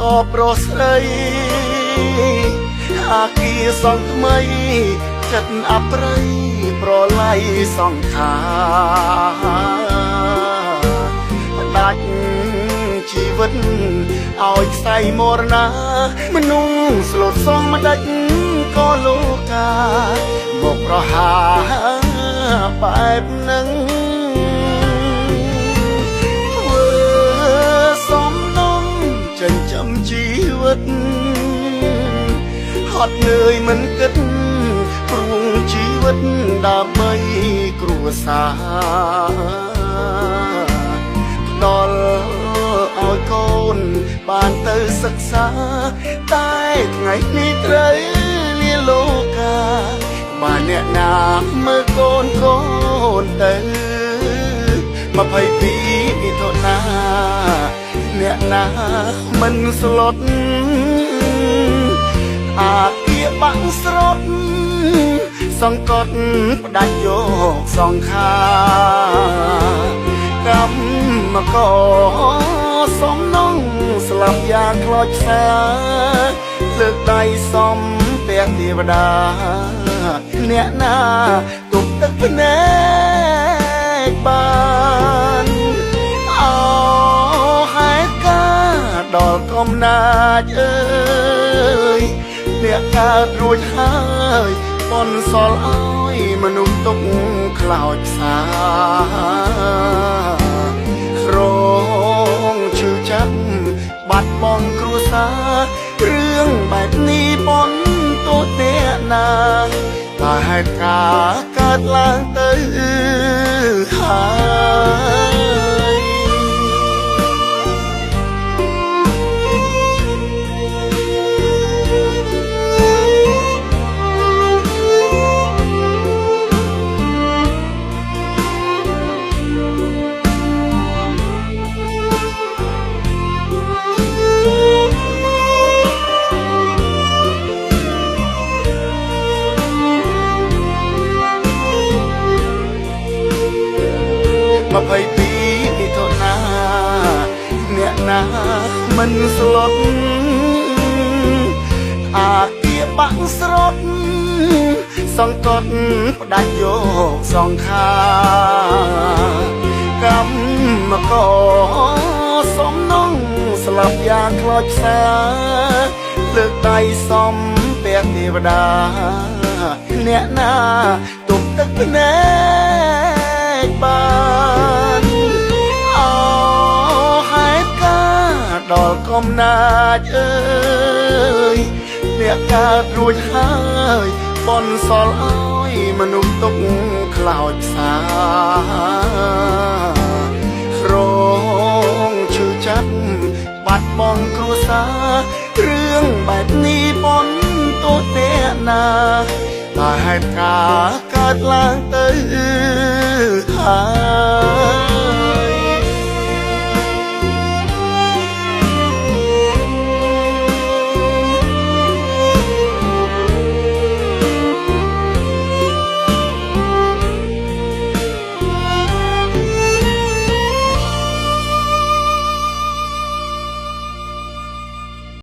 ក៏ប្រុសស្រីអាគារសង់ថ្មីចិត្តអប្រិយប្រឡ័យសង្ខារដាច់ជីវិតឲ្យខ្សែមរណាមនុស្សស្លូតសងមិនដាច់ក៏លោកាមកប្រហាបែបនឹងធ្វើសំណងចិញ្ចឹមជីវិតហត់នឿយមិនគិតព្រួងជីវិតដើម្បីគ្រួសារផ្ដល់ឲ្យកូនបានទៅសិក្សាតែថ្ងៃនេះត្រូវលាលោកាបានអ្នកណាមើលកូនទៅ22មិថុនាអ្នកណាមិនស្លុតអាគារបាក់ស្រត់សង្កត់ផ្ដាច់យកសងខាកម្មករសំណងស្លាប់យ៉ាងខ្លោចផ្សាលើកដៃសំពាក់ទេវតាអ្នកណាទប់ទឹកភ្នែកបានអោហេតុការដល់កំណាចអើយអ្នកកើតរួចហើយបនសល់ឲ្យមនុស្សទុកខ្លោចផ្សារងឈឺចាប់បាត់បង់គ្រួសាររឿងបែបនេះបនទោសអ្នកណាតែហេតុការណ៍កើតឡើងទៅហើយ22មិថុនាអ្នកណាមិនស្លុតអាគារបាក់ស្រត់សង្កត់ផ្ដាច់យកសងខាកម្មករសំណងស្លាប់យ៉ាងខ្លោចផ្សាលើកដៃសំពាក់ទេវតាអ្នកណាទប់ទឹកភ្នែកបានអោហេតុការដល់កំណាចអើយអ្នកកើតរួចហើយបនសល់ឲ្យមនុស្សទុកខ្លោចផ្សារងឈឺចាប់បាត់បង់គ្រួសាររឿងបែបនេះបនទោសអ្នកណាតែហេតុការណ៍កើតឡើងទៅហើយ